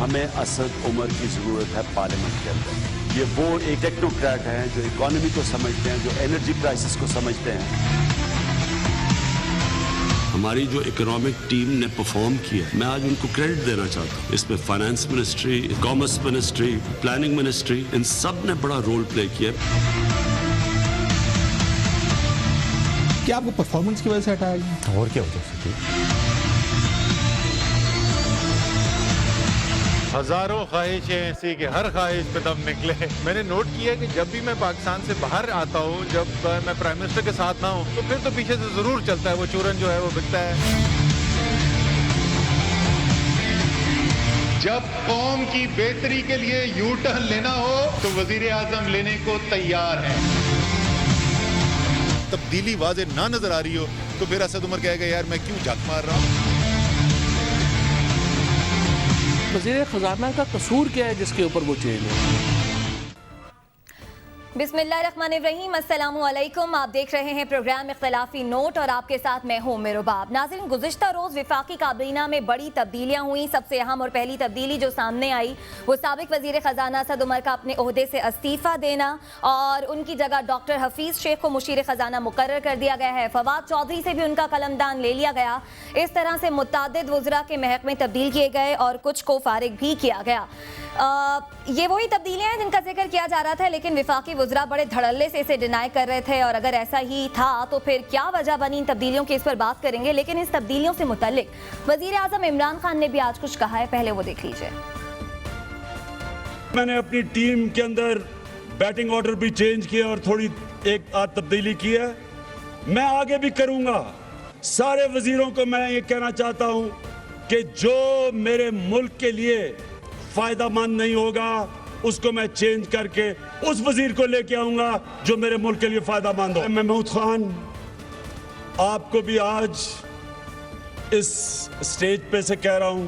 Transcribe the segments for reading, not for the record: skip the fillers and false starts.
ہمیں اسد عمر کی ضرورت ہے پارلیمنٹ کے اندر. یہ وہ ایک ٹیکنوکریٹ ہیں جو اکانومی کو سمجھتے ہیں, جو انرجی کرائسس کو سمجھتے ہیں. ہماری جو اکنامک ٹیم نے پرفارم کیا, میں آج ان کو کریڈٹ دینا چاہتا ہوں. اس میں finance ministry, commerce ministry, planning ministry, ان سب نے بڑا رول پلے کیا. کیا آپ کو پرفارمنس کی وجہ سے ہٹایا گیا؟ اور کیا ہو سکتی ہے؟ ہزاروں خواہشیں ایسی کہ ہر خواہش پہ دم نکلے. میں نے نوٹ کیا کہ جب بھی میں پاکستان سے باہر آتا ہوں, جب میں پرائم منسٹر کے ساتھ نہ ہوں, تو پھر تو پیچھے سے ضرور چلتا ہے وہ چورن جو ہے وہ بکتا ہے. جب قوم کی بہتری کے لیے یو ٹرن لینا ہو تو وزیر اعظم لینے کو تیار ہے. تبدیلی واضح نہ نظر آ رہی ہو تو پھر اسد عمر کہے گا یار میں کیوں جھک مار رہا ہوں. وزیر خزانہ کا قصور کیا ہے جس کے اوپر وہ چینج ہے؟ بسم اللہ الرحمن الرحیم. السلام علیکم. آپ دیکھ رہے ہیں پروگرام اختلافی نوٹ اور آپ کے ساتھ میں ہوں میروباب. ناظرین, گزشتہ روز وفاقی کابینہ میں بڑی تبدیلیاں ہوئیں. سب سے اہم اور پہلی تبدیلی جو سامنے آئی وہ سابق وزیر خزانہ اسد عمر کا اپنے عہدے سے استعفیٰ دینا اور ان کی جگہ ڈاکٹر حفیظ شیخ کو مشیر خزانہ مقرر کر دیا گیا ہے. فواد چودھری سے بھی ان کا قلمدان لے لیا گیا. اس طرح سے متعدد وزراء کے محکمے تبدیل کیے گئے اور کچھ کو فارغ بھی کیا گیا. یہ وہی تبدیلیاں ہیں جن کا ذکر کیا جا رہا تھا, لیکن وفاقی وزراء بڑے دھڑلے سے اسے ڈینائی کر رہے تھے, اور اگر ایسا ہی تھا تو پھر کیا وجہ بنی ان تبدیلیوں کی, اس پر بات کریں گے. لیکن اس تبدیلیوں سے متعلق وزیر اعظم عمران خان نے بھی آج کچھ کہا ہے, پہلے وہ دیکھ لیجئے. میں نے اپنی ٹیم کے اندر بیٹنگ آرڈر بھی چینج کیا اور تھوڑی ایک آدھ تبدیلی کی ہے. میں آگے بھی کروں گا. سارے وزیروں کو میں یہ کہنا چاہتا ہوں کہ جو میرے ملک کے لیے فائدہ مند نہیں ہوگا اس کو میں چینج کر کے اس وزیر کو لے کے آؤں گا جو میرے ملک کے لیے فائدہ مند ہو. میں محمود خان آپ کو بھی آج اس سٹیج پہ سے کہہ رہا ہوں,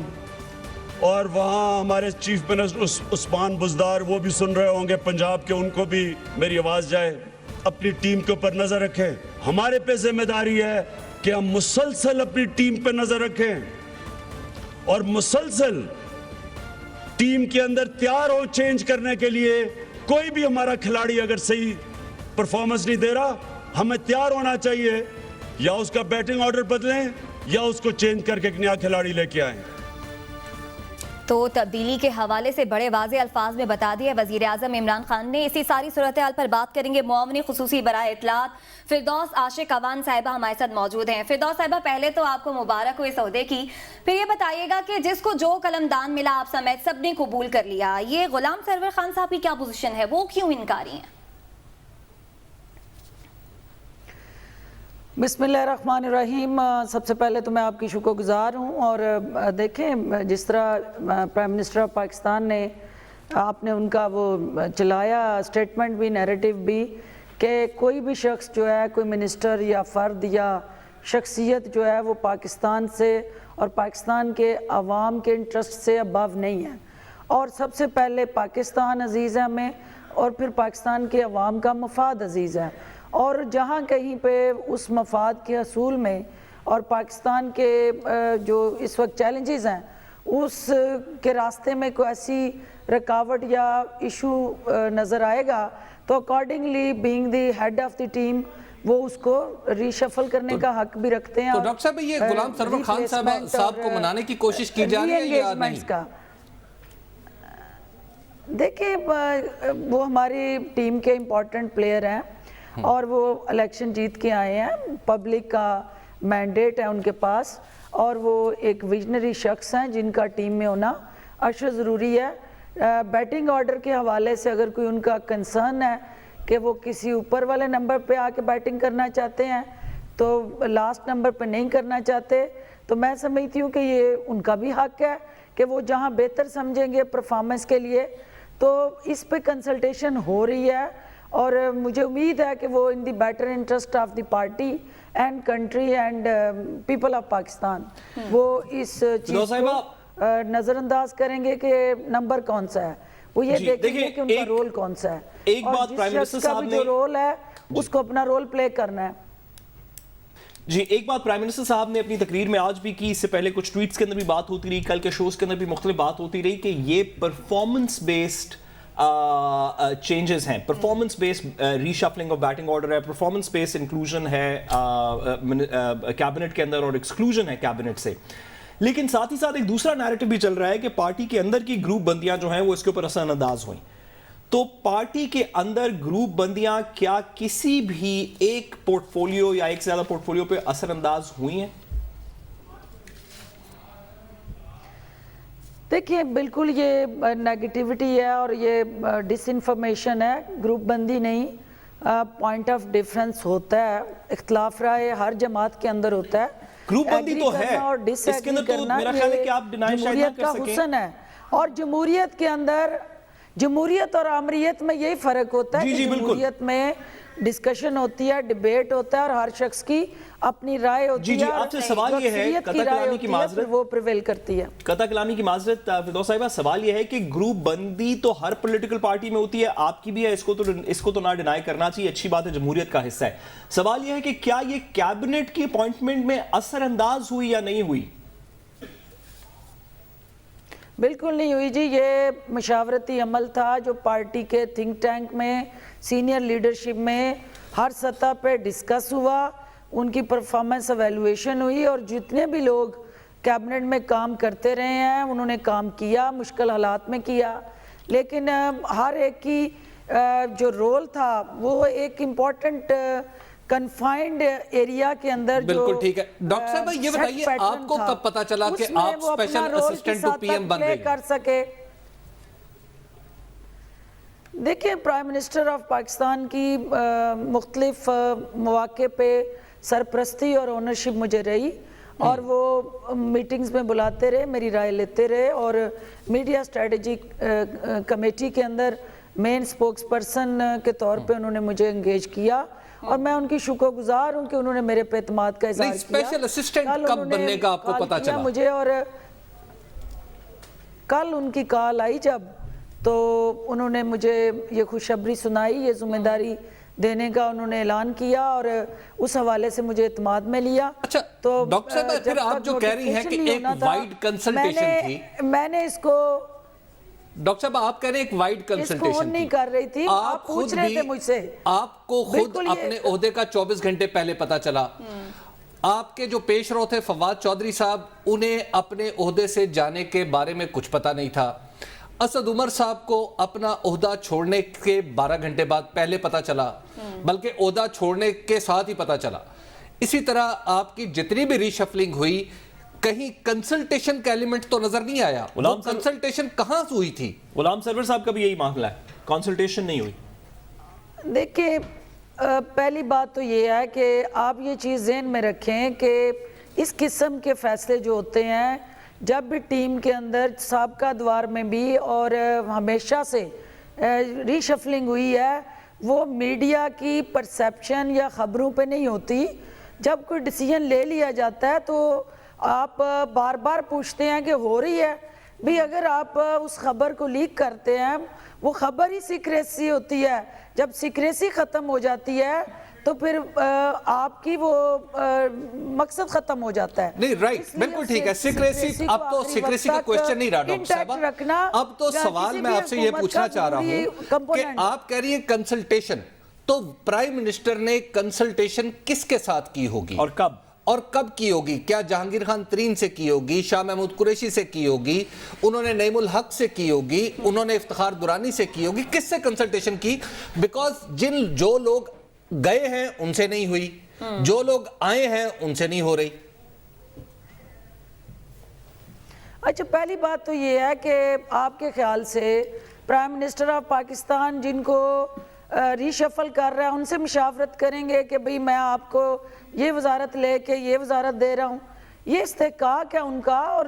اور وہاں ہمارے چیف منسٹر عثمان بزدار وہ بھی سن رہے ہوں گے پنجاب کے, ان کو بھی میری آواز جائے. اپنی ٹیم کے اوپر نظر رکھیں. ہمارے پہ ذمہ داری ہے کہ ہم مسلسل اپنی ٹیم پہ نظر رکھیں اور مسلسل ٹیم کے اندر تیار ہو چینج کرنے کے لیے. کوئی بھی ہمارا کھلاڑی اگر صحیح پرفارمنس نہیں دے رہا, ہمیں تیار ہونا چاہیے یا اس کا بیٹنگ آرڈر بدلیں یا اس کو چینج کر کے ایک نیا کھلاڑی لے کے آئیں. تو تبدیلی کے حوالے سے بڑے واضح الفاظ میں بتا دیا وزیر اعظم عمران خان نے. اسی ساری صورتحال پر بات کریں گے. معاون خصوصی برائے اطلاعات فردوس عاشق اوان صاحبہ ہمارے ساتھ موجود ہیں. فردوس صاحبہ, پہلے تو آپ کو مبارک ہو اس عہدے کی. پھر یہ بتائیے گا کہ جس کو جو قلمدان ملا آپ سمیت سب نے قبول کر لیا, یہ غلام سرور خان صاحب کی کیا پوزیشن ہے, وہ کیوں انکاری ہیں؟ بسم اللہ الرحمن الرحیم. سب سے پہلے تو میں آپ کی شکر گزار ہوں. اور دیکھیں جس طرح پرائم منسٹر آف پاکستان نے آپ نے ان کا وہ چلایا اسٹیٹمنٹ بھی, نیریٹو بھی, کہ کوئی بھی شخص جو ہے, کوئی منسٹر یا فرد یا شخصیت جو ہے وہ پاکستان سے اور پاکستان کے عوام کے انٹرسٹ سے ابو نہیں ہے. اور سب سے پہلے پاکستان عزیز ہے ہمیں, اور پھر پاکستان کے عوام کا مفاد عزیز ہے. اور جہاں کہیں پہ اس مفاد کے حصول میں اور پاکستان کے جو اس وقت چیلنجز ہیں اس کے راستے میں کوئی ایسی رکاوٹ یا ایشو نظر آئے گا تو accordingly being the head of the team وہ اس کو ری شفل کرنے کا حق بھی رکھتے ہیں. تو ڈاکٹر صاحب, یہ غلام سرور خان صاحب کو منانے کی کوشش کی جا رہی ہے یا نہیں؟ دیکھیں وہ ہماری ٹیم کے امپورٹنٹ پلیئر ہیں اور وہ الیکشن جیت کے آئے ہیں. پبلک کا مینڈیٹ ہے ان کے پاس, اور وہ ایک ویژنری شخص ہیں جن کا ٹیم میں ہونا اشد ضروری ہے. بیٹنگ آرڈر کے حوالے سے اگر کوئی ان کا کنسرن ہے کہ وہ کسی اوپر والے نمبر پہ آ کے بیٹنگ کرنا چاہتے ہیں تو لاسٹ نمبر پہ نہیں کرنا چاہتے, تو میں سمجھتی ہوں کہ یہ ان کا بھی حق ہے کہ وہ جہاں بہتر سمجھیں گے پرفارمنس کے لیے. تو اس پہ کنسلٹیشن ہو رہی ہے, اور مجھے امید ہے کہ وہ in the better interest of the party and country and people of Pakistan وہ اس چیز کو نظر انداز کریں گے کہ نمبر کون سا ہے, وہ یہ دیکھیں گے کہ ان کا رول کون سا ہے, اور جس شخص کا بھی جو رول ہے اس کو اپنا رول پلے کرنا ہے. جی ایک بات پرائم منسٹر صاحب نے اپنی تقریر میں آج بھی کی، اس سے پہلے کچھ ٹویٹس کے اندر بھی بات ہوتی رہی، کل کے شوز کے اندر بھی مختلف بات ہوتی رہی کہ یہ پرفارمنس بیسڈ چینجز ہیں، performance based reshuffling of batting order ہے، پرفارمنس بیسڈ انکلوژن ہے کیبنٹ کے اندر اور ایکسکلوژن ہے کیبنٹ سے. لیکن ساتھ ہی ساتھ ایک دوسرا نیریٹو بھی چل رہا ہے کہ پارٹی کے اندر کی گروپ بندیاں جو ہیں وہ اس کے اوپر اثر انداز ہوئیں. تو پارٹی کے اندر گروپ بندیاں کیا کسی بھی ایک پورٹ فولیو یا ایک سے زیادہ پورٹ فولیو پہ اثر انداز ہوئی ہیں؟ دیکھیے بالکل یہ نیگیٹیوٹی ہے اور یہ ڈس انفارمیشن ہے، گروپ بندی نہیں، پوائنٹ آف ڈیفرنس ہوتا ہے، اختلاف رائے ہر جماعت کے اندر ہوتا ہے. گروپ بندی تو ہے، اور ڈس ایگری کرنا جمہوریت کا حسن ہے. اور جمہوریت کے اندر جمہوریت اور آمریت میں یہی فرق ہوتا ہے کہ جمہوریت میں ڈسکشن ہوتی ہے، ڈیبیٹ ہوتا ہے اور ہر شخص کی اپنی رائے ہوتی ہے، آپ سے سوال یہ ہے قطع کلامی کی معذرت، وہ پریویل کرتی ہے. قطع کلامی کی معذرت فردوس صاحبہ، سوال یہ ہے کہ گروپ بندی تو ہر پولیٹیکل پارٹی میں ہوتی ہے، آپ کی بھی ہے، اس کو تو نہ ڈینائی کرنا چاہیے، اچھی بات ہے، جمہوریت کا حصہ ہے. سوال یہ ہے کہ کیا یہ کیبنٹ کی اپوائنٹمنٹ میں اثر انداز ہوئی یا نہیں ہوئی؟ بالکل نہیں ہوئی جی. یہ مشاورتی عمل تھا جو پارٹی کے تھنک ٹینک میں سینئر لیڈرشپ میں ہر سطح پہ ڈسکس ہوا، ان کی پرفارمنس ایویلویشن ہوئی اور جتنے بھی لوگ کیبنٹ میں کام کرتے رہے ہیں انہوں نے کام کیا، مشکل حالات میں کیا، لیکن ہر ایک کی جو رول تھا وہ ایک امپورٹنٹ کنفائنڈ ایریا کے اندر جو بالکل ٹھیک ہے. ڈاکٹر صاحب یہ بتائیے آپ کو کب پتا چلا کہ آپ special assistant to P M بن رہے ہیں؟ کر سکے. دیکھیں پرائم منسٹر آف پاکستان کی مختلف مواقع پہ سرپرستی اور اونرشپ مجھے رہی اور وہ میٹنگز میں بلاتے رہے، میری رائے لیتے رہے اور میڈیا اسٹریٹجی کمیٹی کے اندر مین سپوکس پرسن کے طور پہ انہوں نے مجھے انگیج کیا اور میں ان کی شکر گزار ہوں کہ انہوں نے میرے پہ اعتماد کا اظہار کیا. اسپیشل اسسٹنٹ کب بننے کا آپ کو پتا چلا؟ مجھے اور کل ان کی کال آئی جب تو انہوں نے مجھے یہ خوشخبری سنائی، یہ ذمہ داری دینے کا انہوں نے اعلان کیا اور اس حوالے سے مجھے اعتماد میں لیا. اچھا ڈاکٹر صاحب پھر آپ جو کہہ رہی ہیں کہ ایک وائڈ کنسلٹیشن تھی، میں نے اس کو ڈاکٹر صاحب آپ کہہ رہے ہیں ایک وائڈ کنسلٹیشن نہیں کر رہی تھی، آپ پوچھ رہے تھے مجھ سے، آپ کو خود اپنے عہدے کا 24 گھنٹے پہلے پتا چلا. آپ کے جو پیش رو تھے فواد چودھری صاحب، انہیں اپنے عہدے سے جانے کے بارے میں کچھ پتا نہیں تھا. اسد عمر صاحب کو اپنا عہدہ چھوڑنے کے 12 گھنٹے بعد پہلے پتا چلا، بلکہ عہدہ چھوڑنے کے ساتھ ہی پتا چلا. اسی طرح آپ کی جتنی بھی ری شفلنگ ہوئی کہیں کنسلٹیشن کا ایلیمنٹ تو نظر نہیں آیا. وہ کنسلٹیشن کہاں سے ہوئی تھی؟ غلام سرور صاحب کا بھی یہی معاملہ ہے، کنسلٹیشن نہیں ہوئی. دیکھیں پہلی بات تو یہ ہے کہ آپ یہ چیز ذہن میں رکھیں کہ اس قسم کے فیصلے جو ہوتے ہیں جب بھی ٹیم کے اندر سابقہ ادوار میں بھی اور ہمیشہ سے ری شفلنگ ہوئی ہے، وہ میڈیا کی پرسیپشن یا خبروں پہ نہیں ہوتی. جب کوئی ڈیسیژن لے لیا جاتا ہے تو آپ بار بار پوچھتے ہیں کہ ہو رہی ہے بھی. اگر آپ اس خبر کو لیک کرتے ہیں وہ خبر ہی سیکریسی ہوتی ہے. جب سیکریسی ختم ہو جاتی ہے تو پھر آپ کی وہ مقصد ختم ہو جاتا ہے. نہیں رائٹ، بالکل ٹھیک ہے. سیکریسی اب تو سیکریسی کا کوشچن نہیں رہا ڈاکٹر صاحبہ. اب تو سوال میں آپ سے یہ پوچھنا چاہ رہا ہوں کہ آپ کہہ رہی ہیں کنسلٹیشن، تو پرائم منسٹر نے کنسلٹیشن کس کے ساتھ کی ہوگی اور کب کی ہوگی؟ کیا جہانگیر خان ترین سے کی ہوگی، شاہ محمود قریشی سے کی ہوگی، انہوں نے نعیم الحق سے کی ہوگی، انہوں نے افتخار درانی سے کی ہوگی؟ کس سے کنسلٹیشن کی؟ بیکاز جو لوگ گئے ہیں ان سے نہیں ہوئی، جو لوگ آئے ہیں ان سے نہیں ہو رہی. اچھا پہلی بات تو یہ ہے کہ آپ کے خیال سے پرائم منسٹر آف پاکستان جن کو ری شفل کر رہا ہے ان سے مشاورت کریں گے کہ بھئی میں آپ کو یہ وزارت لے کے یہ وزارت دے رہا ہوں؟ یہ استحقاق ہے ان کا. اور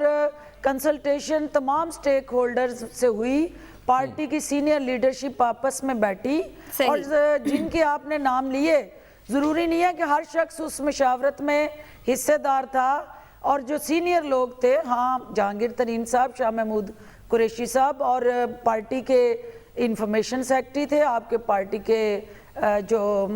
کنسلٹیشن تمام سٹیک ہولڈرز سے ہوئی، پارٹی کی سینئر لیڈرشپ آپس میں بیٹھی اور جن کے آپ نے نام لیے ضروری نہیں ہے کہ ہر شخص اس مشاورت میں حصے دار تھا. اور جو سینئر لوگ تھے، ہاں جہانگیر ترین صاحب، شاہ محمود قریشی صاحب اور پارٹی کے انفارمیشن سیکرٹری تھے، آپ کے پارٹی کے جو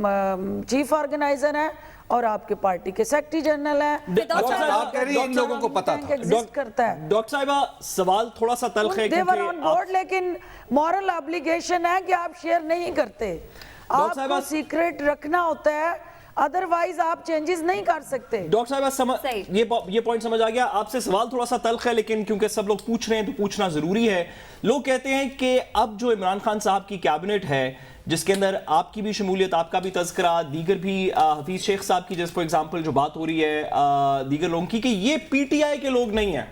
چیف آرگنائزر ہیں، اور آپ کے پارٹی کے سیکرٹری جنرل ہیں. اچھا آپ کہہ رہی ہیں ان لوگوں کو پتا تھا. ایگزسٹ کرتا ہے. ڈاکٹر صاحبہ سوال تھوڑا سا تلخ ہے They were on board, لیکن moral obligation ہے کہ آپ شیئر نہیں کرتے. آپ کو سیکریٹ رکھنا ہوتا ہے, ادروائز آپ چینجز نہیں کر سکتے. ڈاکٹر صاحبہ یہ پوائنٹ سمجھ آ گیا. آپ سے سوال تھوڑا سا تلخ ہے لیکن کیونکہ سب لوگ پوچھ رہے ہیں تو پوچھنا ضروری ہے. لوگ کہتے ہیں کہ اب جو عمران خان صاحب کی کیبنٹ ہے جس کے اندر آپ کی بھی شمولیت, آپ کا بھی تذکرہ, دیگر بھی حفیظ شیخ صاحب کی جیسے فار ایگزامپل جو بات ہو رہی ہے دیگر لوگوں کی, کہ یہ پی ٹی آئی کے لوگ نہیں ہیں,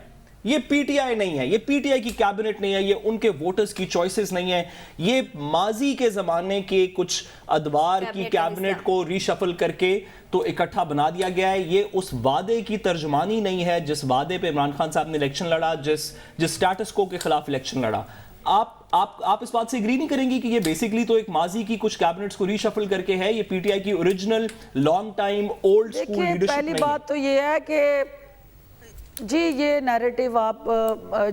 یہ پی ٹی آئی نہیں ہے, یہ پی ٹی آئی کی کیبنٹ نہیں ہے, یہ ان کے ووٹرز کی چوائسز نہیں ہیں, یہ ماضی کے زمانے کے کچھ ادوار کی کیبنٹ کو ری شفل کر کے تو اکٹھا بنا دیا گیا ہے. یہ اس وعدے کی ترجمانی نہیں ہے جس وعدے پہ عمران خان صاحب نے الیکشن لڑا, جس سٹیٹس کو کے خلاف الیکشن لڑا. آپ اس بات سے اگری نہیں کریں گی کہ یہ بیسیکلی تو ایک ماضی کی کچھ کیبنٹس کو ری شفل کر کے ہے, یہ پی ٹی آئی کی original long time old school leadership نہیں ہے؟ پہلی بات تو یہ ہے کہ جی یہ نیریٹیو آپ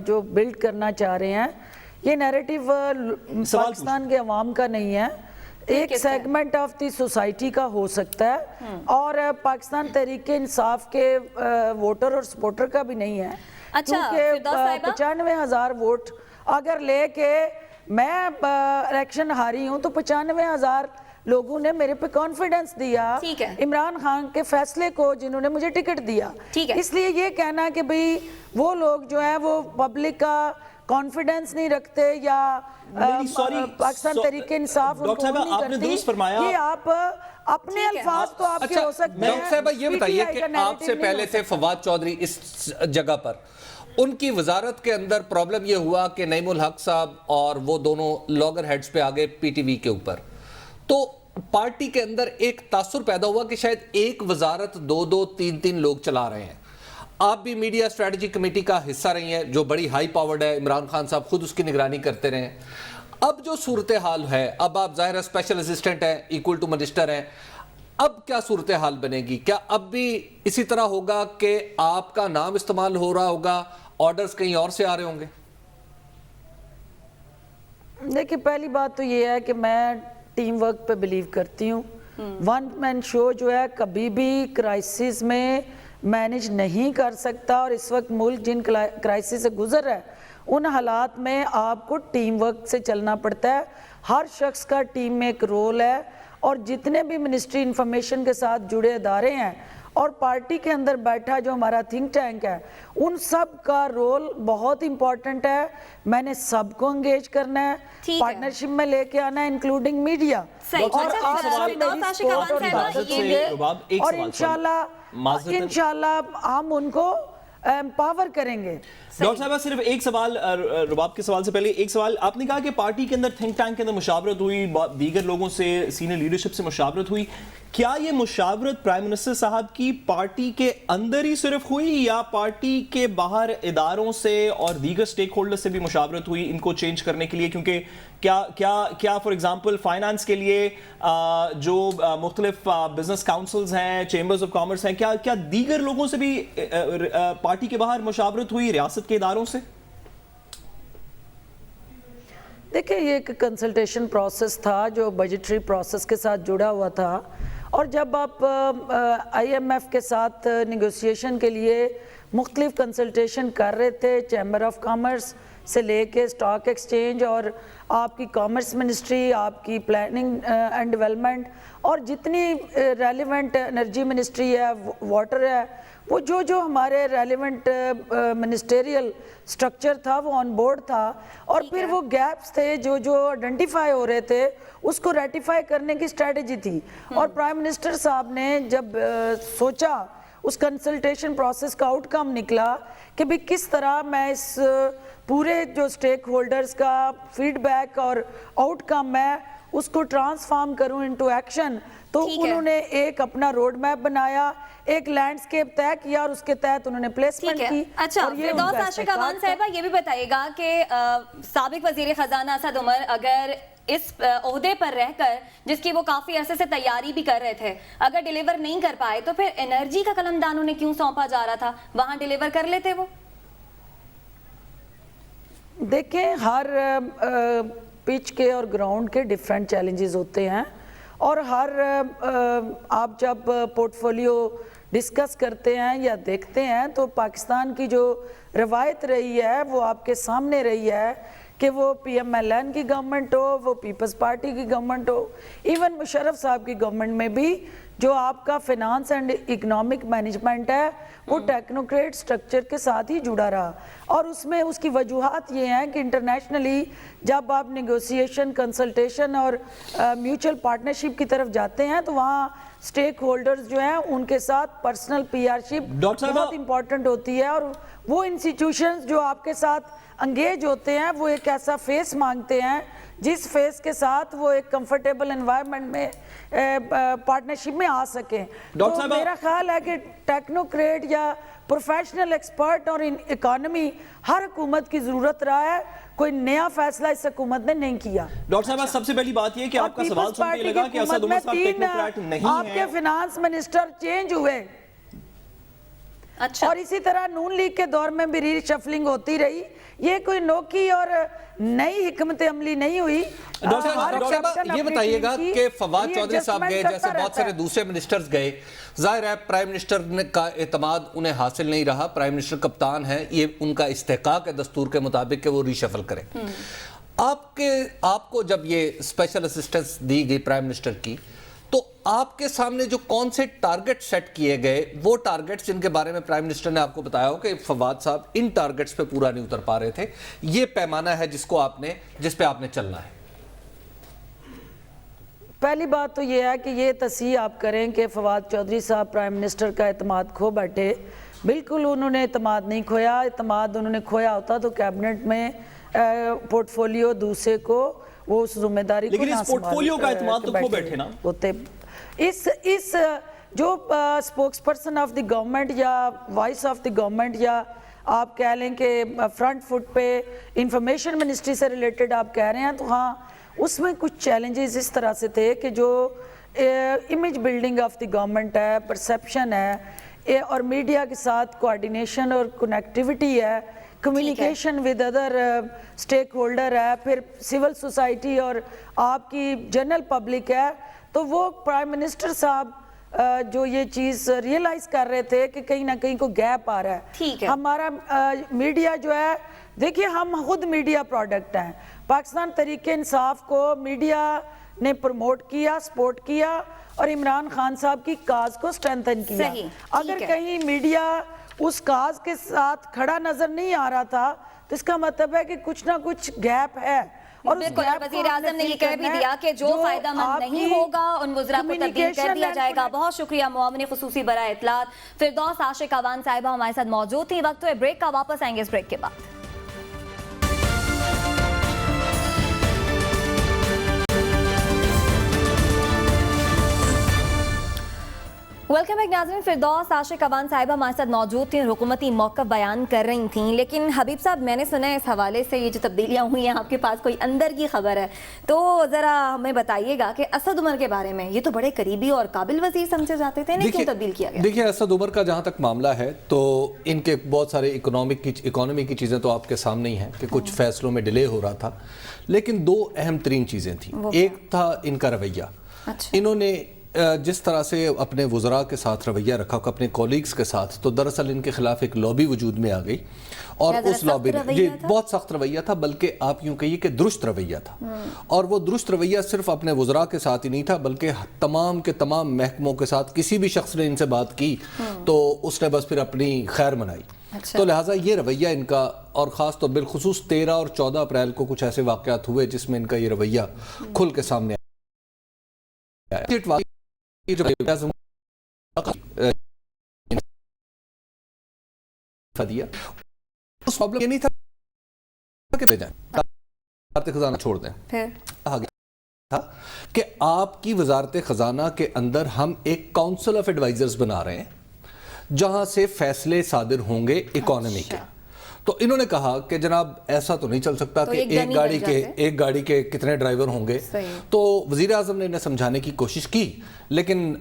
جو بلڈ کرنا چاہ رہے ہیں, یہ نیریٹیو پاکستان کے عوام کا نہیں ہے, ایک سیگمنٹ آف دی سوسائٹی کا ہو سکتا ہے, اور پاکستان تحریک انصاف کے ووٹر اور سپورٹر کا بھی نہیں ہے. کیونکہ 95,000 ووٹ اگر لے کے میں الیکشن ہاری ہوں تو 95,000 لوگوں نے میرے پہ کانفیڈنس دیا عمران خان کے فیصلے کو, جنہوں نے مجھے ٹکٹ دیا. اس لیے یہ کہنا کہ بھئی وہ لوگ جو ہیں وہ پبلک کا کانفیڈنس نہیں رکھتے یا پاکستان تحریک انصاف ان کو نہیں کرتی, یہ آپ اپنے الفاظ تو آپ کے ہو سکتے ہیں. ڈاکٹر صاحبہ یہ بتائیے کہ آپ سے پہلے تھے فواد چودھری اس جگہ پر, ان کی وزارت کے اندر پرابلم یہ ہوا کہ نعیم الحق صاحب اور وہ دونوں لاگر ہیڈز پہ آگئے پی ٹی وی کے اوپر, تو پارٹی کے اندر ایک تاثر پیدا ہوا کہ شاید ایک وزارت 2-3 لوگ چلا رہے ہیں. آپ بھی میڈیا اسٹریٹجی کمیٹی کا حصہ رہی ہیں جو بڑی ہائی پاورڈ ہے, عمران خان صاحب خود اس کی نگرانی کرتے رہے ہیں. اب جو صورتحال ہے, اب آپ ظاہر اسپیشل اسسٹنٹ ہیں, ایکول ٹو منسٹر ہیں, اب کیا صورتحال بنے گی؟ کیا اب بھی اسی طرح ہوگا کہ آپ کا نام استعمال ہو رہا ہوگا, آرڈرز کہیں اور سے آ رہے ہوں گے؟ دیکھیں پہلی بات تو یہ ہے کہ میں ٹیم ورک پہ بلیو کرتی ہوں. ون مین شو جو ہے کبھی بھی کرائسس میں مینج نہیں کر سکتا, اور اس وقت ملک جن کرائسس سے گزر رہا ہے ان حالات میں آپ کو ٹیم ورک سے چلنا پڑتا ہے. ہر شخص کا ٹیم میں ایک رول ہے, اور جتنے بھی منسٹری انفارمیشن کے ساتھ جڑے ادارے ہیں اور پارٹی کے اندر بیٹھا جو ہمارا تھنک ٹینک ہے, ان سب کا رول بہت امپورٹنٹ ہے. میں نے سب کو انگیج کرنا ہے, پارٹنرشپ میں لے کے آنا ہے انکلوڈنگ میڈیا, اور آپ سب میری سپورٹ اور حفاظت ہوں گے, اور انشاءاللہ ہم ان کو امپاور کریں گے. ڈاکٹر صاحبہ صرف ایک سوال, رباب کے سوال سے پہلے ایک سوال, آپ نے کہا کہ پارٹی کے اندر تھنک ٹینک کے اندر مشاورت ہوئی, دیگر لوگوں سے سینئر لیڈرشپ سے مشاورت ہوئی, کیا یہ مشاورت پرائم منسٹر صاحب کی پارٹی کے اندر ہی صرف ہوئی یا پارٹی کے باہر اداروں سے اور دیگر سٹیک ہولڈر سے بھی مشاورت ہوئی ان کو چینج کرنے کے لیے؟ کیونکہ کیا فار ایگزامپل فائنانس کے لیے جو مختلف بزنس کاؤنسلز ہیں, چیمبرز آف کامرس ہیں, کیا دیگر لوگوں سے بھی پارٹی کے باہر مشاورت ہوئی, ریاست کے اداروں سے؟ دیکھیں یہ ایک کنسلٹیشن پروسیس تھا جو بجٹری پروسیس کے ساتھ جڑا ہوا تھا, اور جب آپ آئی ایم ایف کے ساتھ نیگوسیشن کے لیے مختلف کنسلٹیشن کر رہے تھے, چیمبر آف کامرس سے لے کے سٹاک ایکسچینج اور آپ کی کامرس منسٹری, آپ کی پلاننگ اینڈ ڈیولپمنٹ, اور جتنی ریلیونٹ انرجی منسٹری ہے, واٹر ہے, وہ جو ہمارے ریلیونٹ منسٹریل سٹرکچر تھا وہ آن بورڈ تھا, اور پھر وہ گیپس تھے جو آئیڈینٹیفائی ہو رہے تھے اس کو ریٹیفائی کرنے کی اسٹریٹجی تھی. اور پرائم منسٹر صاحب نے جب سوچا, اس کنسلٹیشن پروسیس کا آؤٹ کم نکلا کہ بھی کس طرح میں اس پورے جو سٹیک ہولڈرز کا فیڈ بیک اور آؤٹ کم ہے اس کو ٹرانسفارم کروں انٹو ایکشن, تو انہوں نے ایک اپنا روڈ میپ بنایا, ایک لینڈسکیپ طے کیا, اور اس کے تحت انہوں نے پلیسمنٹ کی. اچھا فردوس عاشق امان صاحبہ یہ بھی بتائیے گا کہ سابق وزیر خزانہ اسد عمر اگر اس عہدے پر رہ کر, جس کی وہ کافی عرصے سے تیاری بھی کر رہے تھے, اگر ڈیلیور نہیں کر پائے تو پھر انرجی کا قلمدان انہیں کیوں سونپا جا رہا تھا؟ وہاں ڈیلیور کر لیتے وہ. دیکھیں ہر پچ کے اور گراؤنڈ کے ڈیفرنٹ چیلنجز ہوتے ہیں, اور ہر آپ جب پورٹ فولیو ڈسکس کرتے ہیں یا دیکھتے ہیں تو پاکستان کی جو روایت رہی ہے وہ آپ کے سامنے رہی ہے کہ وہ پی ایم ایل این کی گورنمنٹ ہو, وہ پیپلز پارٹی کی گورنمنٹ ہو, ایون مشرف صاحب کی گورنمنٹ میں بھی جو آپ کا فینانس اینڈ اکنامک مینجمنٹ ہے وہ ٹیکنوکریٹ سٹرکچر کے ساتھ ہی جڑا رہا. اور اس میں اس کی وجوہات یہ ہیں کہ انٹرنیشنلی جب آپ نیگوسیشن, کنسلٹیشن اور میوچل پارٹنرشپ کی طرف جاتے ہیں تو وہاں سٹیک ہولڈرز جو ہیں ان کے ساتھ پرسنل پی آر شپ بہت امپورٹنٹ ہوتی ہے, اور وہ انسٹیٹیوشنز جو آپ کے ساتھ انگیج ہوتے ہیں وہ ایک ایسا فیس مانگتے ہیں جس فیس کے ساتھ وہ ایک کمفرٹیبل انوائرمنٹ میں پارٹنرشپ میں آ سکیں. تو میرا خیال ہے کہ ٹیکنوکریٹ یا پروفیشنل ایکسپرٹ اور اکانومی ہر حکومت کی ضرورت رہا ہے, کوئی نیا فیصلہ اس حکومت نے نہیں کیا. ڈاکٹر صاحبہ سب سے پہلی بات یہ کہ آپ کا سوال سن کے لگا کہ اسد عمر صاحب ٹیکنوکریٹ نہیں ہیں. آپ کے فینانس منسٹر چینج ہوئے, اور اسی طرح نون لیگ کے دور میں بھی ری شفلنگ ہوتی رہی. یہ کوئی نوکی اور نئی حکمت عملی نہیں ہوئی. یہ بتائیے گا کہ فواد چودھری صاحب گئے جیسے بہت سارے دوسرے منسٹرز گئے, ظاہر ہے پرائم منسٹر کا اعتماد انہیں حاصل نہیں رہا. پرائم منسٹر کپتان ہے, یہ ان کا استحقاق ہے دستور کے مطابق کہ وہ ری شفل کریں. آپ کو جب یہ اسپیشل اسسٹنس دی گئی پرائم منسٹر کی تو آپ کے سامنے جو کون سے ٹارگٹ سیٹ کیے گئے, وہ ٹارگٹس جن کے بارے میں پرائم منسٹر نے آپ کو بتایا ہو کہ فواد صاحب ان ٹارگٹس پہ پورا نہیں اتر پا رہے تھے, یہ پیمانہ ہے جس پہ آپ نے چلنا ہے؟ پہلی بات تو یہ ہے کہ یہ تصحیح آپ کریں کہ فواد چودھری صاحب پرائم منسٹر کا اعتماد کھو بیٹھے. بالکل انہوں نے اعتماد نہیں کھویا. اعتماد انہوں نے کھویا ہوتا تو کیبنٹ میں پورٹ فولیو دوسرے کو وہ اس ذمہ داری کو لیکن اس پورٹ فولیو کا اعتماد تو کھو بیٹھے نا ہوتے. اس جو spokes person of the government یا وائس آف دی گورنمنٹ یا آپ کہہ لیں کہ فرنٹ فٹ پہ انفارمیشن منسٹری سے ریلیٹڈ آپ کہہ رہے ہیں, تو ہاں اس میں کچھ چیلنجز اس طرح سے تھے کہ جو image building of the government ہے, پرسیپشن ہے, اور میڈیا کے ساتھ کوآرڈینیشن اور کنیکٹیوٹی ہے, communication with other stakeholder ہے, پھر سول سوسائٹی اور آپ کی جنرل پبلک ہے, تو وہ پرائم منسٹر صاحب جو یہ چیز ریئلائز کر رہے تھے کہ کہیں نہ کہیں کو گیپ آ رہا ہے. ہمارا میڈیا جو ہے, دیکھیے ہم خود میڈیا پروڈکٹ ہیں. پاکستان تحریک انصاف کو میڈیا نے پروموٹ کیا, سپورٹ کیا, اور عمران خان صاحب کی کاز کو سٹرینتھن کیا. اگر کہیں میڈیا اس کاز کے ساتھ کھڑا نظر نہیں آ رہا تھا تو اس کا مطلب ہے کہ کچھ نہ کچھ گیپ ہے. اور وزیر اعظم نے یہ کہہ بھی دیا کہ جو فائدہ مند نہیں ہوگا ان وزراء کو تبدیل کر دیا جائے گا. بہت شکریہ معاون خصوصی برائے اطلاعات فردوس عاشق اوان صاحبہ ہمارے ساتھ موجود تھی. وقت ہے بریک کا, واپس آئیں گے اس بریک کے بعد. ویلکم بیک ناظرین. فردوس عاشق اوان صاحبہ ہمارے ساتھ موجود تھیں, حکومتی موقف بیان کر رہی تھیں. لیکن حبیب صاحب میں نے سنا ہے اس حوالے سے یہ جو تبدیلیاں ہوئی ہیں آپ کے پاس کوئی اندر کی خبر ہے, تو ذرا ہمیں بتائیے گا کہ اسد عمر کے بارے میں. یہ تو بڑے قریبی اور قابل وزیر سمجھے جاتے تھے, انہیں کیوں تبدیل کیا گیا؟ دیکھیں اسد عمر کا جہاں تک معاملہ ہے تو ان کے بہت سارے اکانومی کی چیزیں تو آپ کے سامنے ہی ہیں کہ کچھ فیصلوں میں ڈیلے ہو رہا تھا, لیکن دو اہم ترین چیزیں تھیں. ایک تھا ان کا رویہ. انہوں نے جس طرح سے اپنے وزراء کے ساتھ رویہ رکھا, اپنے کولیگز کے ساتھ, تو دراصل ان کے خلاف ایک لابی وجود میں آ گئی, اور اس لابی نے بہت سخت رویہ تھا, بلکہ آپ یوں کہیے کہ درست رویہ تھا. اور وہ درست رویہ صرف اپنے وزراء کے ساتھ ہی نہیں تھا, بلکہ تمام کے تمام محکموں کے ساتھ. کسی بھی شخص نے ان سے بات کی تو اس نے بس پھر اپنی خیر منائی. تو لہٰذا یہ رویہ ان کا, اور خاص طور بالخصوص 13 اور 14 اپریل کو کچھ ایسے واقعات ہوئے جس میں ان کا یہ رویہ کھل کے سامنے آیا. اس پرابلم یہ نہیں تھا کہ وزارت خزانہ چھوڑ دیں, تھا کہ آپ کی وزارت خزانہ کے اندر ہم ایک کاؤنسل آف ایڈوائزرز بنا رہے ہیں جہاں سے فیصلے صادر ہوں گے اکانومی کے. تو انہوں نے کہا کہ جناب ایسا تو نہیں چل سکتا کہ ایک گاڑی کے کتنے ڈرائیور ہوں گے. تو وزیر اعظم نے انہیں سمجھانے کی کوشش کی, لیکن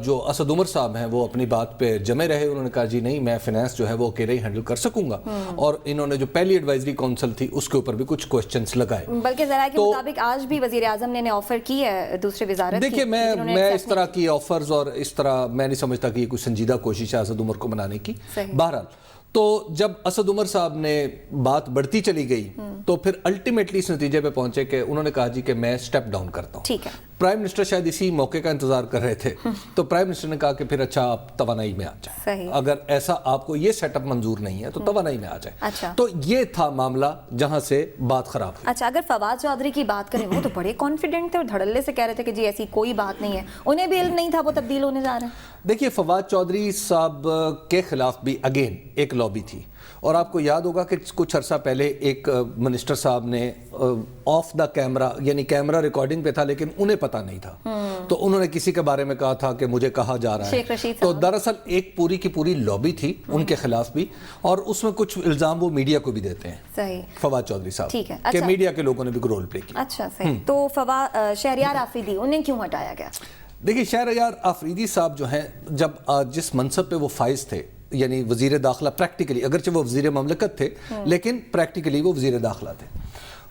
جو اسد عمر صاحب ہیں وہ اپنی بات پہ جمے رہے. انہوں نے کہا جی نہیں, میں فائنانس جو ہے وہ اکیلے ہی ہینڈل کر سکوں گا, اور انہوں نے جو پہلی ایڈوائزری کونسل تھی اس کے اوپر بھی کچھ کوسچنز لگائے. بلکہ ذرائع کے مطابق آج بھی وزیر اعظم نے آفر کی ہے دوسرے وزارت. دیکھیے میں اس طرح کی آفرز اور اس طرح میں نہیں سمجھتا کہ یہ کوئی سنجیدہ کوشش ہے اسد عمر کو منانے کی. بہرحال تو جب اسد عمر صاحب نے بات بڑھتی چلی گئی تو پھر الٹیمیٹلی اس نتیجے پہ پہنچے کہ انہوں نے کہا جی کہ میں سٹیپ ڈاؤن کرتا ہوں. پرائم منسٹر شاید اسی موقع کا انتظار کر رہے تھے, تو پرائم منسٹر نے کہا کہ پھر اچھا آپ توانائی میں آ جائیں, اگر ایسا آپ کو یہ سیٹ اپ منظور نہیں ہے تو توانائی میں آ جائیں. تو یہ تھا معاملہ جہاں سے بات خراب ہوئی. اچھا, اگر فواد چودھری کی بات کریں, وہ تو بڑے کانفیڈنٹ تھے اور دھڑلے سے کہہ رہے تھے کہ جی ایسی کوئی بات نہیں ہے, انہیں بھی علم نہیں تھا وہ تبدیل ہونے جا رہے ہیں. دیکھیے فواد چودھری صاحب کے خلاف بھی اگین ایک لابی تھی, اور آپ کو یاد ہوگا کہ کچھ عرصہ پہلے ایک منسٹر صاحب نے آف دا کیمرہ, یعنی کیمرہ ریکارڈنگ پہ تھا لیکن انہیں پتہ نہیں تھا, تو انہوں نے کسی کے بارے میں کہا تھا کہ مجھے کہا جا رہا ہے. تو دراصل ایک پوری کی پوری لابی تھی ان کے خلاف بھی, اور اس میں کچھ الزام وہ میڈیا کو بھی دیتے ہیں فواد چودھری صاحب کہ میڈیا کے لوگوں نے بھی رول پلے کیا. اچھا صحیح. تو شہریار آفریدی انہیں کیوں ہٹایا گیا؟ دیکھیے شہریار آفریدی صاحب جو ہیں, جب جس منصب پہ وہ فائز تھے, یعنی وزیر داخلہ پریکٹیکلی, اگرچہ وہ وزیر مملکت تھے لیکن پریکٹیکلی وہ وزیر داخلہ تھے,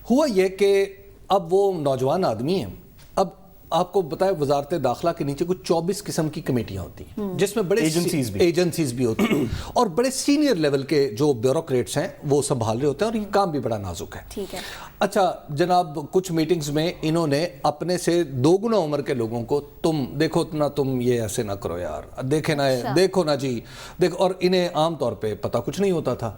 ہوا یہ کہ اب وہ نوجوان آدمی ہیں. اب آپ کو بتائے وزارت داخلہ کے نیچے کچھ 24 قسم کی کمیٹیاں ہوتی ہیں جس میں بڑے ایجنسیز بھی ہوتی ہیں اور بڑے سینئر لیول کے جو بیوروکریٹس ہیں وہ سنبھال رہے ہوتے ہیں, اور یہ کام بھی بڑا نازک ہے. اچھا جناب, کچھ میٹنگز میں انہوں نے اپنے سے 2 گنا عمر کے لوگوں کو تم دیکھو نا, تم یہ ایسے نہ کرو یار, دیکھے نا, دیکھو نا جی دیکھو, اور انہیں عام طور پہ پتہ کچھ نہیں ہوتا تھا.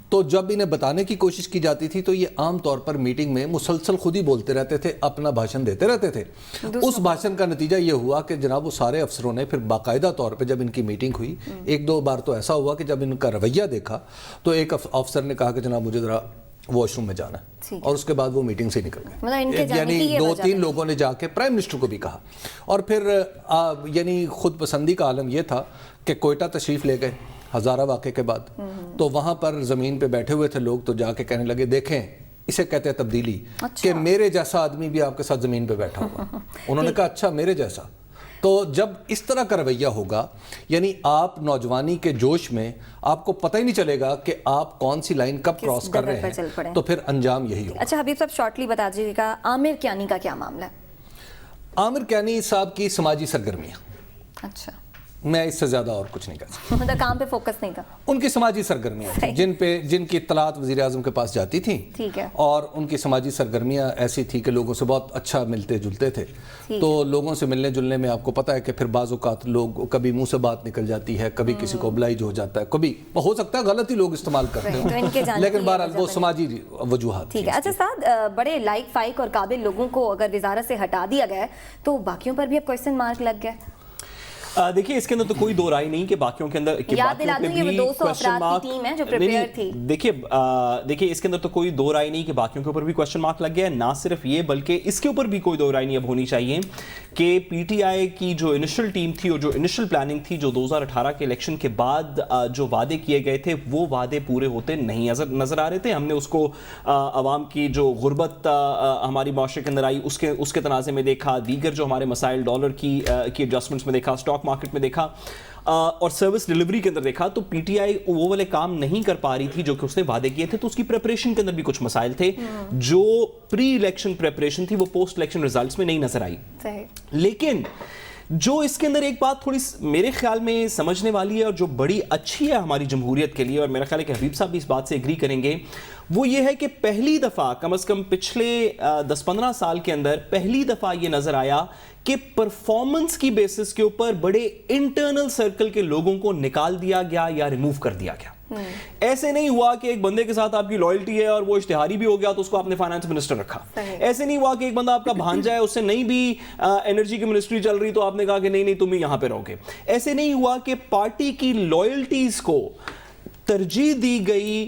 تو جب انہیں بتانے کی کوشش کی جاتی تھی تو یہ عام طور پر میٹنگ میں مسلسل خود ہی بولتے رہتے تھے, اپنا بھاشن دیتے رہتے تے. اس بھاشن کا نتیجہ یہ ہوا کہ جناب وہ سارے افسروں نے پھر باقاعدہ طور پہ جب ان کی میٹنگ ہوئی, 1-2 بار تو ایسا ہوا کہ جب ان کا رویہ دیکھا تو ایک افسر نے کہا کہ جناب مجھے ذرا واش روم میں جانا ہے, اور اس کے بعد وہ میٹنگ سے نکل گئے. یعنی 2-3 لوگوں نے جا کے پرائم منسٹر کو بھی کہا, اور پھر یعنی خود پسندی کا عالم یہ تھا کہ کوئٹہ تشریف لے گئے ہزارہ واقعے کے بعد. تو وہاں پر زمین پہ بیٹھے ہوئے تھے لوگ, تو جا کے کہنے لگے دیکھیں اسے کہتے ہیں تبدیلی, کہ میرے جیسا آدمی بھی آپ کے ساتھ زمین پہ بیٹھا ہوگا. انہوں نے کہا اچھا میرے جیسا. تو جب اس طرح کا رویہ ہوگا, یعنی آپ نوجوانی کے جوش میں آپ کو پتہ ہی نہیں چلے گا کہ آپ کون سی لائن کب کراس کر رہے ہیں, تو پھر انجام یہی ہوگا. اچھا حبیب صاحب شارٹلی بتا دیجیے گا عامر کیانی کا کیا معاملہ ہے؟ عامر کیانی صاحب کی سماجی سرگرمیاں, اچھا میں اس سے زیادہ اور کچھ نہیں کہہ سکتا. مطلب کام پہ فوکس نہیں تھا. ان کی سماجی سرگرمیاں تھیں جن کی اطلاعات وزیر اعظم کے پاس جاتی تھیں, اور ان کی سماجی سرگرمیاں ایسی تھی کہ لوگوں سے بہت اچھا ملتے جلتے تھے. تو لوگوں سے ملنے جلنے میں آپ کو پتہ ہے کہ پھر بعض اوقات لوگ کبھی منہ سے بات نکل جاتی ہے, کبھی کسی کو ابلائج ہو جاتا ہے, کبھی ہو سکتا ہے غلطی لوگ استعمال کرتے ہیں, لیکن بہرحال وہ سماجی وجوہات. ٹھیک ہے. اچھا سعد, بڑے لائق فائق اور قابل لوگوں کو اگر وزارت سے ہٹا دیا گیا تو باقیوں پر بھی اب کوسچن مارک لگ گیا. دیکھیے اس کے اندر تو کوئی دو رائے نہیں کہ باقیوں کے اندر دیکھیے اس کے اندر تو کوئی دو رائے نہیں کہ باقیوں کے اوپر بھی کوسچن مارک لگ گیا ہے. نہ صرف یہ بلکہ اس کے اوپر بھی کوئی دو رائے نہیں اب ہونی چاہیے کہ پی ٹی آئی کی جو انیشل ٹیم تھی اور جو انیشل پلاننگ تھی, جو 2018 کے الیکشن کے بعد جو وعدے کیے گئے تھے وہ وعدے پورے ہوتے نہیں نظر آ رہے تھے. ہم نے اس کو عوام کی جو غربت ہماری معاشرے کے اندر آئی اس کے تناظر میں دیکھا, دیگر جو ہمارے مسائل ڈالر کی ایڈجسٹمنٹس میں دیکھا, اسٹاک مارکیٹ میں دیکھا, اور سروس ڈیلیوری کے اندر دیکھا. تو پی ٹی آئی وہ والے کام نہیں کر پا رہی تھی جو کہ اس نے وعدے کیے تھے. تو اس کی پریپریشن کے اندر بھی کچھ مسائل تھے. جو پری الیکشن پریپریشن تھی وہ پوسٹ الیکشن ریزلٹس میں نہیں نظر آئی. لیکن جو اس کے اندر ایک بات تھوڑی میرے خیال میں سمجھنے والی ہے اور جو بڑی اچھی ہے ہماری جمہوریت کے لیے, اور میرا خیال ہے کہ حبیب صاحب بھی اس بات سے ایگری کریں گے, وہ یہ ہے کہ پہلی دفعہ کم از کم پچھلے 10-15 سال کے اندر پہلی دفعہ یہ نظر آیا کہ پرفارمنس کی بیسس کے اوپر بڑے انٹرنل سرکل کے لوگوں کو نکال دیا گیا یا ریموو کر دیا گیا. ایسے نہیں ہوا کہ ایک بندے کے ساتھ آپ کی لائلٹی ہے اور وہ اشتہاری بھی ہو گیا تو اس کو آپ نے فائنانس منسٹر رکھا. ایسے نہیں ہوا کہ ایک بندہ آپ کا بھانجا ہے, اس سے نہیں بھی انرجی کی منسٹری چل رہی تو آپ نے کہا کہ نہیں تم ہی یہاں پہ رہو گے. ایسے نہیں ہوا کہ پارٹی کی لائلٹیز کو ترجیح دی گئی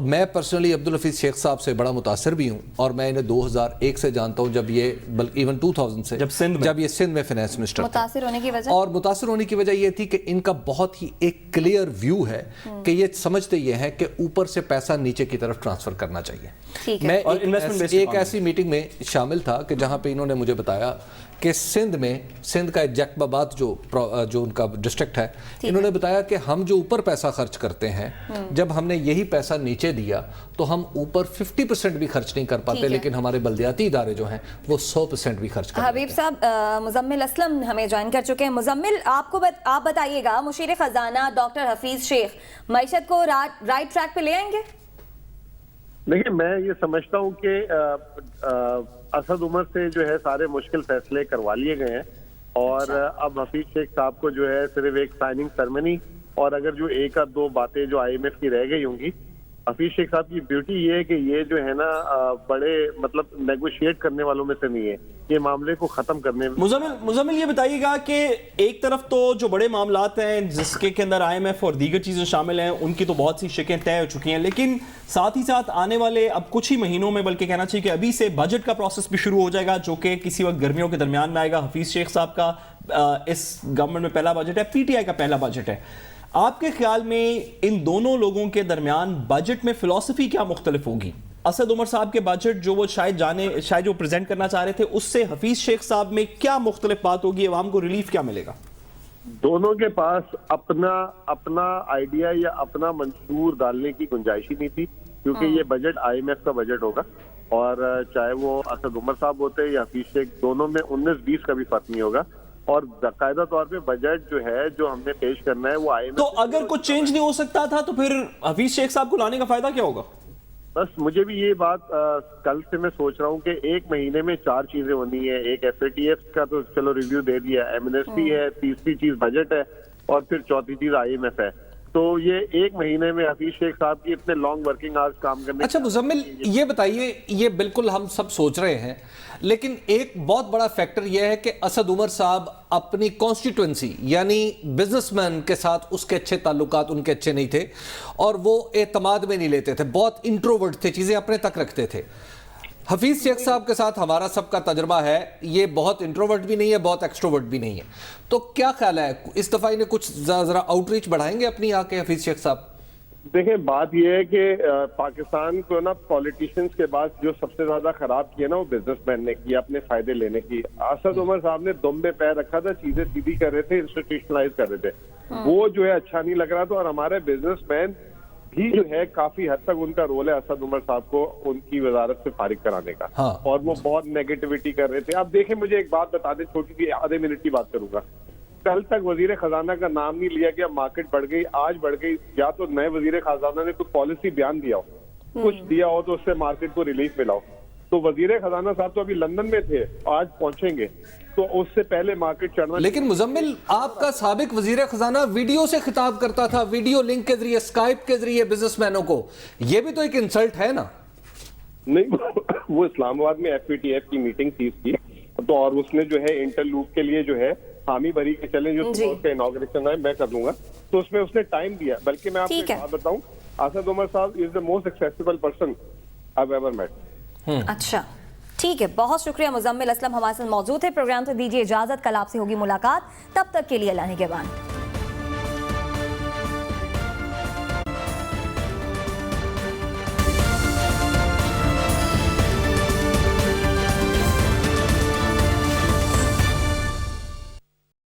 میں پرسنلی عبدالحفیظ شیخ صاحب سے بڑا متاثر بھی ہوں اور میں انہیں 2001 سے جانتا ہوں، جب یہ بلکہ ایون 2000 سے جب یہ سندھ میں فائنانس منسٹر متاثر ہونے کی وجہ اور متاثر ہونے کی وجہ یہ تھی کہ ان کا بہت ہی ایک کلیئر ویو ہے کہ یہ سمجھتے یہ ہیں کہ اوپر سے پیسہ نیچے کی طرف ٹرانسفر کرنا چاہیے. میں ایک ایسی میٹنگ میں شامل تھا کہ جہاں پہ انہوں نے مجھے بتایا کہ سندھ کا جیکب آباد جو ان کا ڈسٹرکٹ ہے، انہوں نے بتایا کہ ہم جو اوپر پیسہ خرچ کرتے ہیں، جب ہم نے یہی پیسہ نیچے دیا تو ہم اوپر 50% بھی خرچ نہیں کر پاتے، لیکن ہمارے بلدیاتی ادارے جو ہیں وہ 100% بھی خرچ کرتے ہیں. حبیب صاحب، مزمل اسلم ہمیں جوائن کر چکے ہیں. مزمل، آپ بتائیے گا، مشیر خزانہ ڈاکٹر حفیظ شیخ معیشت کو رائٹ ٹریک پہ لے آئیں گے؟ دیکھیں، میں یہ سمجھتا ہوں کہ اسد عمر سے جو ہے سارے مشکل فیصلے کروا لیے گئے ہیں، اور اب حفیظ شیخ صاحب کو جو ہے صرف ایک سائننگ سرمنی اور اگر جو ایک یا دو باتیں جو آئی ایم ایف کی رہ گئی ہوں گی. حفیظ شیخ صاحب کی بیوٹی یہ ہے کہ یہ جو ہے نا بڑے مطلب نیگوشیٹ کرنے والوں میں سے نہیں ہے، یہ معاملے کو ختم کرنے میں. مزمل یہ بتائیے گا کہ ایک طرف تو جو بڑے معاملات ہیں جس کے اندر آئی ایم ایف اور دیگر چیزیں شامل ہیں، ان کی تو بہت سی شکیں طے ہو چکی ہیں، لیکن ساتھ ہی ساتھ آنے والے اب کچھ ہی مہینوں میں، بلکہ کہنا چاہیے کہ ابھی سے بجٹ کا پروسیس بھی شروع ہو جائے گا، جو کہ کسی وقت گرمیوں کے درمیان میں آئے گا. حفیظ شیخ صاحب کا اس گورنمنٹ میں پہلا بجٹ ہے، پی ٹی آئی کا پہلا بجٹ ہے. آپ کے خیال میں ان دونوں لوگوں کے درمیان بجٹ میں فلسفی کیا مختلف ہوگی؟ اسد عمر صاحب کے بجٹ جو وہ شاید جو پریزنٹ کرنا چاہ رہے تھے، اس سے حفیظ شیخ صاحب میں کیا مختلف بات ہوگی؟ عوام کو ریلیف کیا ملے گا؟ دونوں کے پاس اپنا آئیڈیا یا اپنا منشور ڈالنے کی گنجائش ہی نہیں تھی، کیونکہ یہ بجٹ آئی ایم ایف کا بجٹ ہوگا، اور چاہے وہ اسد عمر صاحب ہوتے یا حفیظ شیخ، دونوں میں 19-20 کا بھی فرق نہیں ہوگا. اور باقاعدہ طور پہ بجٹ جو ہے جو ہم نے پیش کرنا ہے وہ آئی ایم ایف. تو اگر کچھ چینج نہیں ہو سکتا تھا تو پھر حفیظ شیخ صاحب کو لانے کا فائدہ کیا ہوگا؟ بس مجھے بھی یہ بات کل سے میں سوچ رہا ہوں کہ ایک مہینے میں 4 چیزیں ہونی ہے. ایک ایف اے ٹی ایف کا تو چلو ریویو دے دیا، ایمنسٹی ہے، تیسری چیز بجٹ ہے، اور پھر چوتھی چیز آئی ایم ایف ہے. تو یہ ایک مہینے میں حفیظ شیخ صاحب کی اتنے لانگ ورکنگ آورز کام کرنے. اچھا مزمل، یہ بتائیے، یہ بالکل ہم سب سوچ رہے ہیں، لیکن ایک بہت بڑا فیکٹر یہ ہے کہ اسد عمر صاحب اپنی کانسٹیٹوئنسی یعنی بزنس مین کے ساتھ اس کے اچھے تعلقات ان کے اچھے نہیں تھے، اور وہ اعتماد میں نہیں لیتے تھے، بہت انٹروورٹ تھے، چیزیں اپنے تک رکھتے تھے. حفیظ شیخ صاحب کے ساتھ ہمارا سب کا تجربہ ہے، یہ بہت انٹروورٹ بھی نہیں ہے، بہت ایکسٹروورٹ بھی نہیں ہے. تو کیا خیال ہے اس دفعہ انہیں کچھ ذرا آؤٹ ریچ بڑھائیں گے اپنی آ کے حفیظ شیخ صاحب؟ دیکھیں، بات یہ ہے کہ پاکستان کو نا پولیٹیشینز کے بعد جو سب سے زیادہ خراب کیا نا وہ بزنس مین نے کیا اپنے فائدے لینے کی. اسد عمر صاحب نے دم میں پیر رکھا تھا، چیزیں سیدھی کر رہے تھے، انسٹیٹیوشنلائز کر رہے تھے، وہ جو ہے اچھا نہیں لگ رہا تھا. اور ہمارے بزنس مین بھی جو ہے کافی حد تک ان کا رول ہے اسد عمر صاحب کو ان کی وزارت سے فارغ کرانے کا، اور وہ بہت نیگیٹیوٹی کر رہے تھے. اب دیکھیں، مجھے ایک بات بتا دیں، چھوٹی سی آدھے منٹ کی بات کروں گا. کل تک وزیر خزانہ کا نام نہیں لیا گیا، مارکیٹ بڑھ گئی، آج بڑھ گئی. یا تو نئے وزیر خزانہ نے کوئی پالیسی بیان دیا ہو، کچھ دیا ہو تو اس سے مارکیٹ کو ریلیف ملا ہو. تو وزیر خزانہ صاحب تو ابھی لندن میں تھے، آج پہنچیں گے، تو اس سے پہلے مارکیٹ چڑھنا. لیکن مزمل، آپ کا سابق وزیر خزانہ ویڈیو سے خطاب کرتا تھا، ویڈیو لنک کے ذریعے، اسکائپ کے ذریعے بزنس مینوں کو، یہ بھی تو ایک انسلٹ ہے نا؟ نہیں، وہ اسلام آباد میں ایف پی ٹی ایف کی میٹنگ تھی اس کی، تو اور اس نے جو ہے انٹرلوپ کے لیے جو ہے حامی بری کے چلیں جو اس کا انوگریشن ہے میں کر لوں گا، تو اس میں اس نے ٹائم دیا. بلکہ میں آپ کو ایک بات بتاؤں، اسد عمر صاحب is the most accessible person I ever met. اچھا ٹھیک ہے، بہت شکریہ. مزمل اسلم ہمارے ساتھ موجود ہے پروگرام سے. دیجیے اجازت، کل آپ سے ہوگی ملاقات، تب تک کے لیے اللہ نگہبان.